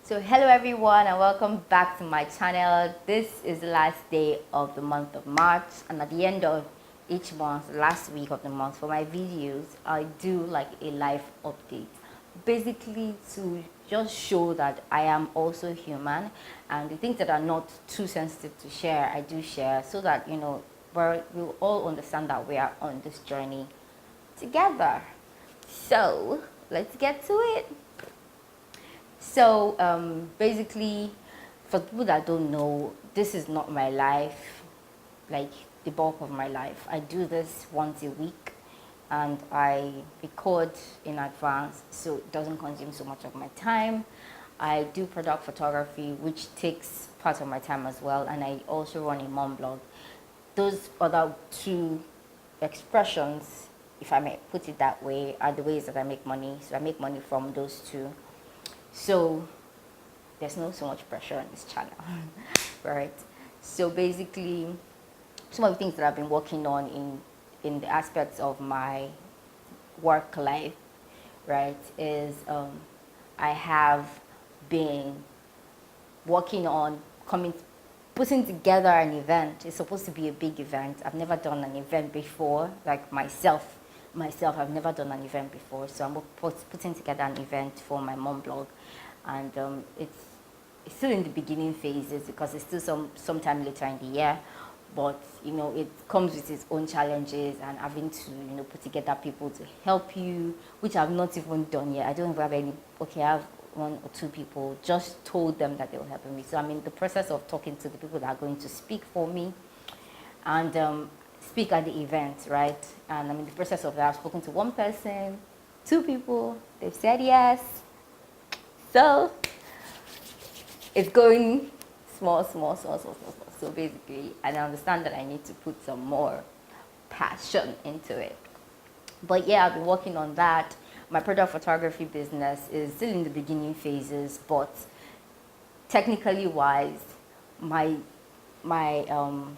So hello everyone and welcome back to my channel. This is the last day of the month of March, and at the end of each month, last week of the month, for my videos I do like a life update, basically to just show that I am also human, and the things that are not too sensitive to share I do share, so that we'll all understand that we are on this journey together. So let's get to it. So basically, for people that don't know, this is not my life, like the bulk of my life. I do this once a week and I record in advance so it doesn't consume so much of my time. I do product photography, which takes part of my time as well, and I also run a mom blog. Those other two expressions, if I may put it that way, are the ways that I make money. So I make money from those two. So there's no so much pressure on this channel, right? So basically, some of the things that I've been working on in the aspects of my work life, right, is I have been working on coming putting together an event. It's supposed to be a big event. I've never done an event before, like myself I've never done an event before, so I'm putting together an event for my mom blog, and it's still in the beginning phases because it's still sometime later in the year, but it comes with its own challenges and having to put together people to help you, which I've not even done yet. I don't even have any. Okay, I have one or two people, just told them that they will help me, so I'm in the process of talking to the people that are going to speak for me and speak at the event, right? And I'm in the process of that. I've spoken to one person, two people, they've said yes. So it's going small. So basically, and I understand that I need to put some more passion into it. But yeah, I've been working on that. My product photography business is still in the beginning phases, but technically wise, my my um,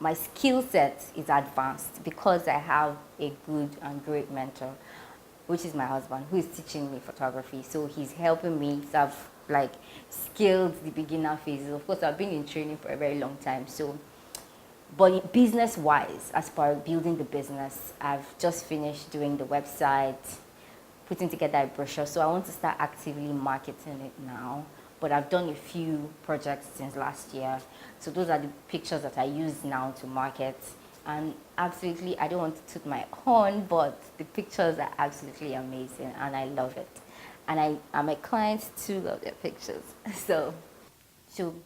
my skill set is advanced because I have a good and great mentor, which is my husband, who is teaching me photography. So he's helping me. So I've like scaled the beginner phases. Of course, I've been in training for a very long time. So, but business wise, as far as building the business, I've just finished doing the website, putting together a brochure. So I want to start actively marketing it now. But I've done a few projects since last year. So those are the pictures that I use now to market. And absolutely, I don't want to toot my horn, but the pictures are absolutely amazing and I love it. And my clients too love their pictures. So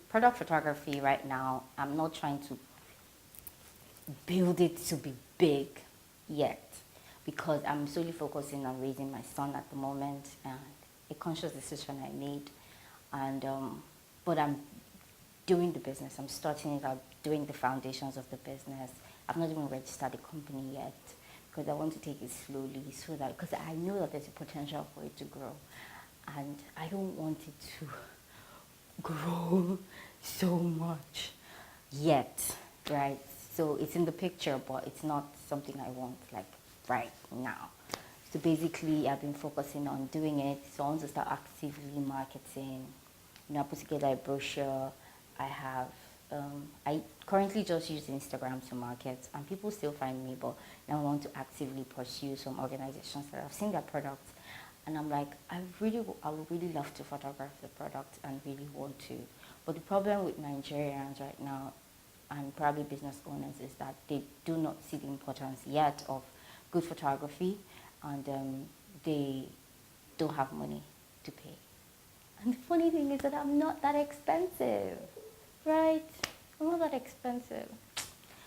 product photography right now, I'm not trying to build it to be big yet because I'm solely focusing on raising my son at the moment, and a conscious decision I made. And but I'm doing the business. I'm starting it out, doing the foundations of the business. I've not even registered the company yet because I want to take it slowly so that, because I know that there's a potential for it to grow, and I don't want it to grow so much yet, right? So it's in the picture, but it's not something I want like right now. So basically, I've been focusing on doing it. So I want to start actively marketing. I put together a brochure. I have, I currently just use Instagram to market, and people still find me, but now I want to actively pursue some organizations that I've seen their products, and I'm like, I would really love to photograph the product and really want to. But the problem with Nigerians right now, and probably business owners, is that they do not see the importance yet of good photography, and they don't have money to pay. And the funny thing is that I'm not that expensive, right? I'm not that expensive.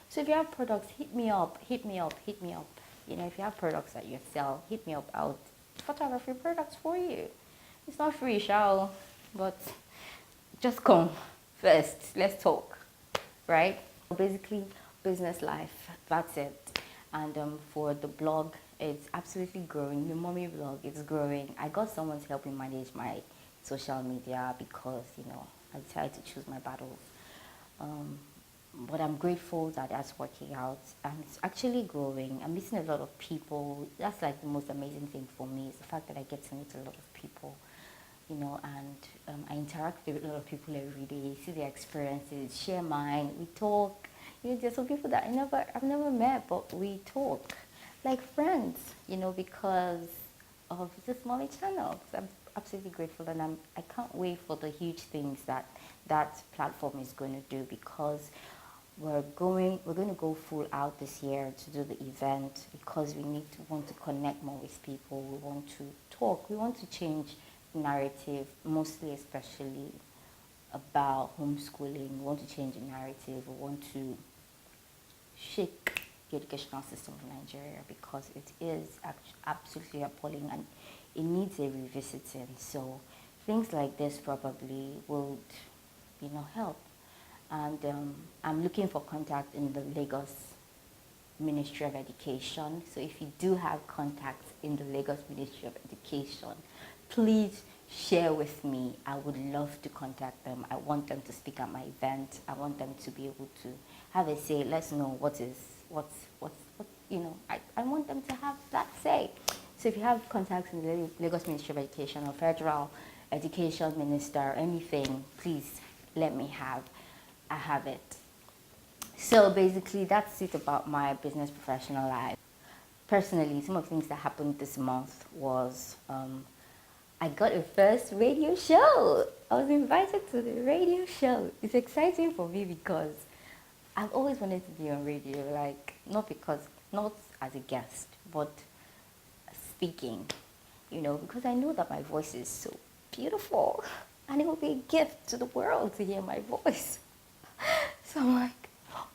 So if you have products, hit me up. If you have products that you sell, hit me up. I'll photography products for you. It's not free, shall, but just come first. Let's talk, right? Basically, business life. That's it. And for the blog, it's absolutely growing. The mommy blog, it's growing. I got someone to help me manage my social media because I decided to choose my battles. But I'm grateful that that's working out and it's actually growing. I'm meeting a lot of people. That's like the most amazing thing for me is the fact that I get to meet a lot of people. and I interact with a lot of people every day, see their experiences, share mine, we talk. There's some people that I've never met, but we talk like friends, because of this mommy channel. So I'm absolutely grateful, and I can't wait for the huge things that platform is going to do, because we're going to go full out this year to do the event, because we want to connect more with people. We want to talk. We want to change narrative, mostly especially about homeschooling. We want to change the narrative. We want to shake the educational system of Nigeria, because it is absolutely appalling and it needs a revisiting. So things like this probably would, help. And I'm looking for contact in the Lagos Ministry of Education. So if you do have contacts in the Lagos Ministry of Education, please share with me. I would love to contact them. I want them to speak at my event. I want them to be able to have a say. Let's know what, I want them to have that say. So if you have contacts in the Lagos Ministry of Education or Federal Education Minister, anything, please let me have. I have it. So basically, that's it about my business professional life. Personally, some of the things that happened this month was I got a first radio show. I was invited to the radio show. It's exciting for me because I've always wanted to be on radio, not as a guest, but speaking, because I know that my voice is so beautiful and it will be a gift to the world to hear my voice. So I'm like,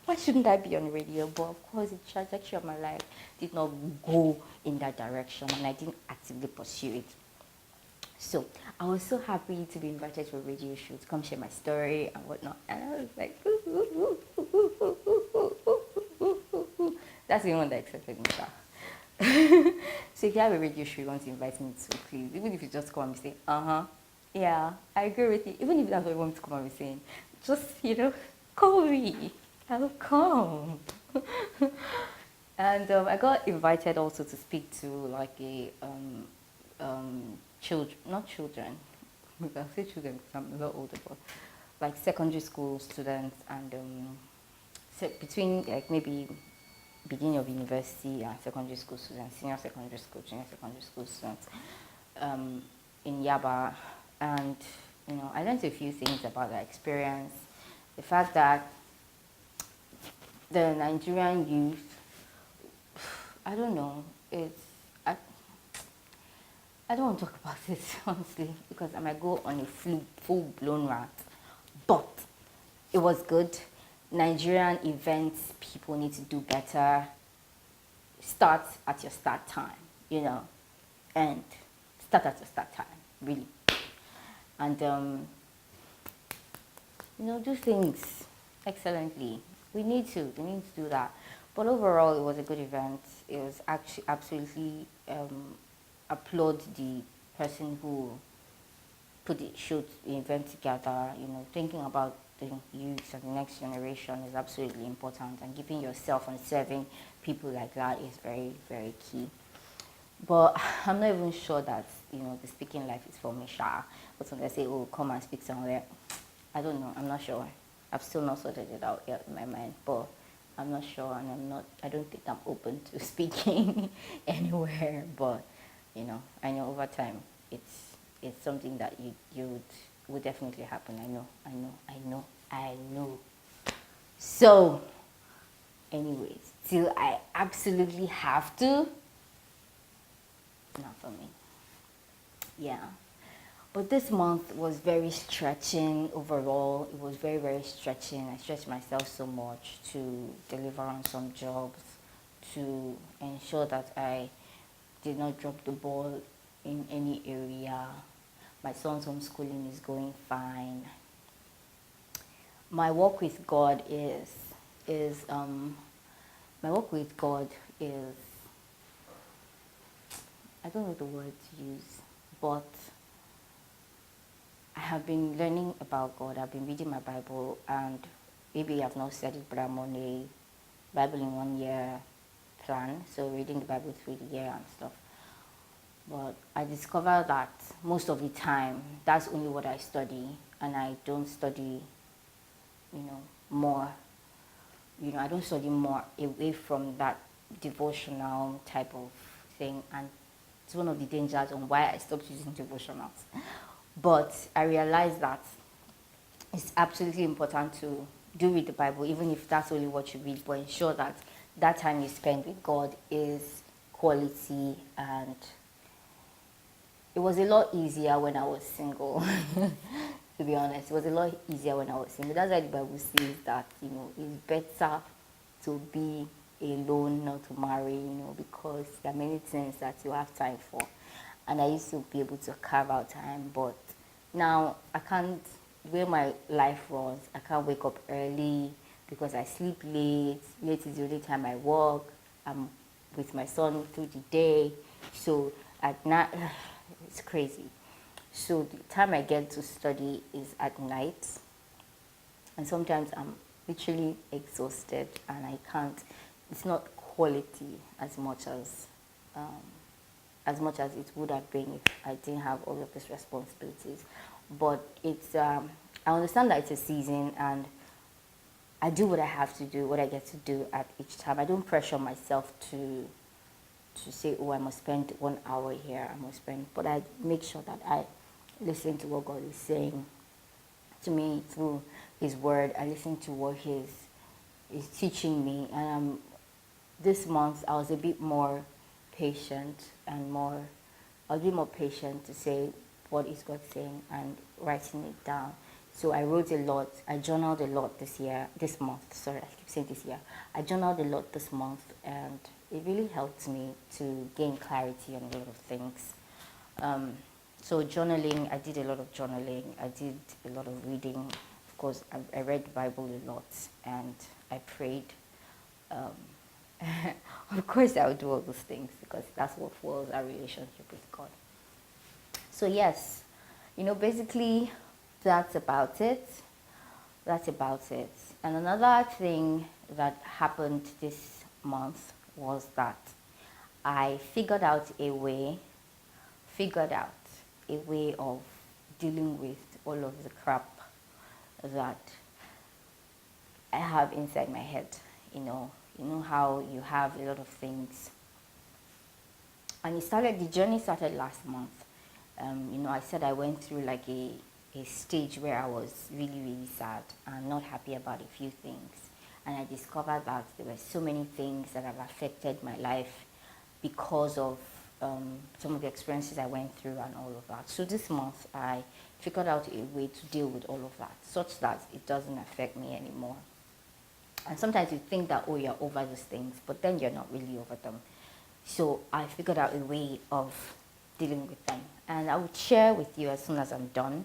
why shouldn't I be on radio? But of course, the trajectory of my life did not go in that direction, and I didn't actively pursue it. So I was so happy to be invited to a radio show to come share my story and whatnot. And I was like, that's the one that accepted me. So if you have a radio show you want to invite me to, please, even if you just come and say, yeah, I agree with you. Even if that's what you want me to come and be saying, just, call me. I'll come. And I got invited also to speak to not children, I'll say children because I'm a lot older, but like secondary school students, and so between maybe beginning of university and secondary school students, senior secondary school, junior secondary school students in Yaba. And I learned a few things about that experience. The fact that the Nigerian youth, I don't know, I don't want to talk about it, honestly, because I might go on a full-blown rant. But it was good. Nigerian events, people need to do better. Start at your start time, and start at your start time, really. And, do things excellently. We need to do that. But overall, it was a good event. It was actually absolutely, applaud the person who put the event together. Thinking about the youth and the next generation is absolutely important, and giving yourself and serving people like that is very, very key. But I'm not even sure that, the speaking life is for me, Sha. But when they say, oh, come and speak somewhere, I don't know, I'm not sure. I've still not sorted it out yet in my mind, but I'm not sure, and I don't think I'm open to speaking anywhere. But, I know over time, it's something that would definitely happen. I know. So, anyways, till I absolutely have to, not for me. Yeah. But this month was very stretching overall. It was very, very stretching. I stretched myself so much to deliver on some jobs, to ensure that I did not drop the ball in any area. My son's homeschooling is going fine. My walk with God is I don't know the word to use, but I have been learning about God. I've been reading my Bible, and maybe I've not said it, but I'm on a Bible in 1 year plan, so reading the Bible through the year and stuff. But I discovered that most of the time, that's only what I study, and I don't study, more. I don't study more away from that devotional type of thing, and it's one of the dangers on why I stopped using devotionals. But I realized that it's absolutely important to do read the Bible, even if that's only what you read, but ensure that that time you spend with God is quality. And it was a lot easier when I was single. To be honest, it was a lot easier when I was single. That's why the Bible says that it's better to be alone, not to marry, because there are many things that you have time for. And I used to be able to carve out time, but now I can't. The way my life runs, I can't wake up early because I sleep late. Late is the only time I work. I'm with my son through the day, so at night it's crazy. So the time I get to study is at night, and sometimes I'm literally exhausted and I can't. It's not quality as much as it would have been if I didn't have all of these responsibilities. But it's I understand that it's a season, and I do what I have to do, what I get to do at each time. I don't pressure myself to say, oh, I must spend 1 hour here, I must spend, but I make sure that I listen to what God is saying to me through His Word. I listen to what He's teaching me, and this month I was a bit more patient I'll be more patient to say what is God saying and writing it down. So I wrote a lot. I journaled a lot this month. Sorry, I keep saying this year. I journaled a lot this month, and it really helped me to gain clarity on a lot of things. So journaling, I did a lot of journaling. I did a lot of reading. Of course, I read the Bible a lot, and I prayed. Of course, I would do all those things because that's what fuels our relationship with God. So yes, basically, that's about it. That's about it. And another thing that happened this month was that I figured out a way of dealing with all of the crap that I have inside my head. You know how you have a lot of things. And the journey started last month. I said I went through like a stage where I was really, really sad and not happy about a few things. And I discovered that there were so many things that have affected my life because of some of the experiences I went through and all of that. So this month I figured out a way to deal with all of that such that it doesn't affect me anymore. And sometimes you think that, oh, you're over those things, but then you're not really over them. So I figured out a way of dealing with them. And I would share with you as soon as I'm done,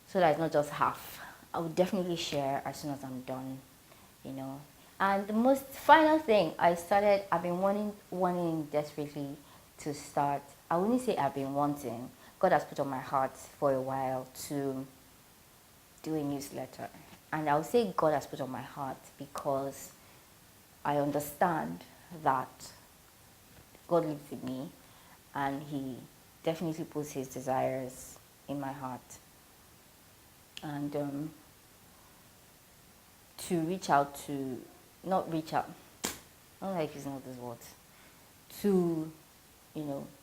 so that it's not just half. I would definitely share as soon as I'm done, And the most final thing I've been wanting desperately to start. I wouldn't say I've been wanting. God has put on my heart for a while to do a newsletter. And I'll say God has put on my heart because I understand that God lives in me and He definitely puts His desires in my heart. And I don't like using all these words, to,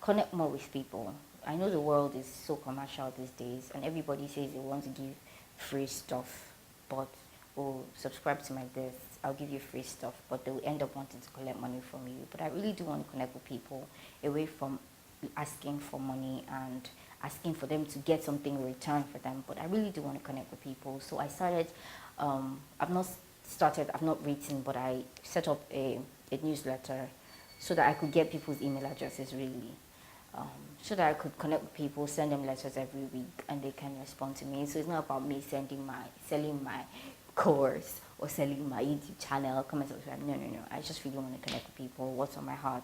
connect more with people. I know the world is so commercial these days and everybody says they want to give free stuff, but subscribe to my this, I'll give you free stuff, but they'll end up wanting to collect money from you. But I really do want to connect with people away from asking for money and asking for them to get something in return for them. But I really do want to connect with people. So I started, I've not written, but I set up a newsletter so that I could get people's email addresses really. So that I could connect with people, send them letters every week, and they can respond to me. So it's not about me selling my course or selling my YouTube channel, come and subscribe. No. I just really want to connect with people, what's on my heart,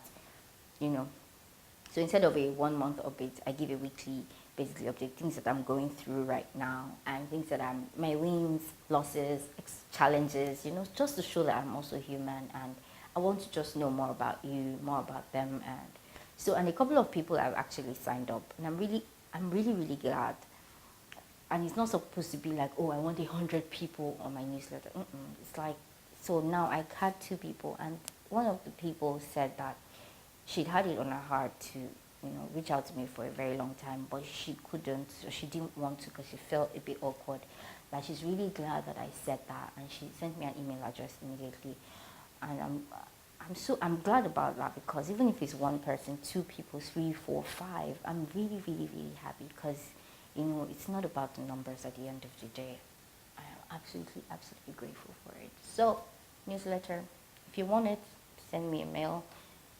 So instead of a 1 month update, I give a weekly, basically update, things that I'm going through right now, and things that my wins, losses, challenges, just to show that I'm also human, and I want to just know more about you, more about them, and So, and a couple of people have actually signed up, and I'm really, really glad. And it's not supposed to be like, oh, I want 100 people on my newsletter. It's like, so now I had 2 people, and one of the people said that she'd had it on her heart to, reach out to me for a very long time, but she couldn't, or she didn't want to because she felt a bit awkward. That she's really glad that I said that, and she sent me an email address immediately, and I'm glad about that, because even if it's one person, 2 people, 3, 4, 5, I'm really, really, really happy, because it's not about the numbers at the end of the day. I am absolutely, absolutely grateful for it. So, newsletter, if you want it, send me a mail,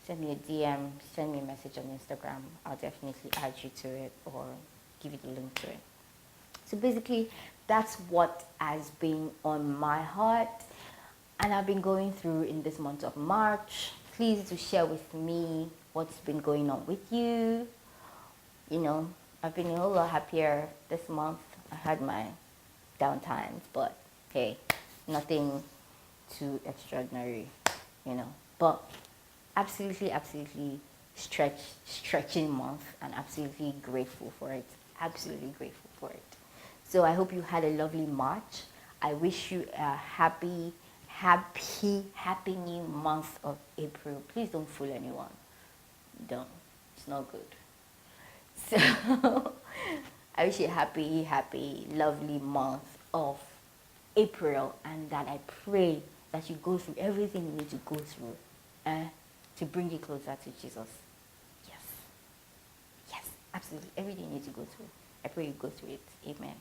send me a DM, send me a message on Instagram. I'll definitely add you to it or give you the link to it. So basically, that's what has been on my heart and I've been going through in this month of March. Please do share with me what's been going on with you. I've been a whole lot happier this month. I had my down times, but hey, nothing too extraordinary, But absolutely, absolutely stretching month, and absolutely grateful for it. Absolutely grateful for it. So I hope you had a lovely March. I wish you a happy new month of April. Please don't fool anyone. Don't. It's not good. So I wish you a happy, lovely month of April, and that I pray that you go through everything you need to go through to bring you closer to Jesus. Yes, absolutely. Everything you need to go through. I pray you go through it. Amen.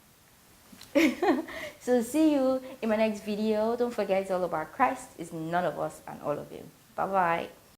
So see you in my next video. Don't forget, it's all about Christ. It's none of us and all of you. Bye-bye.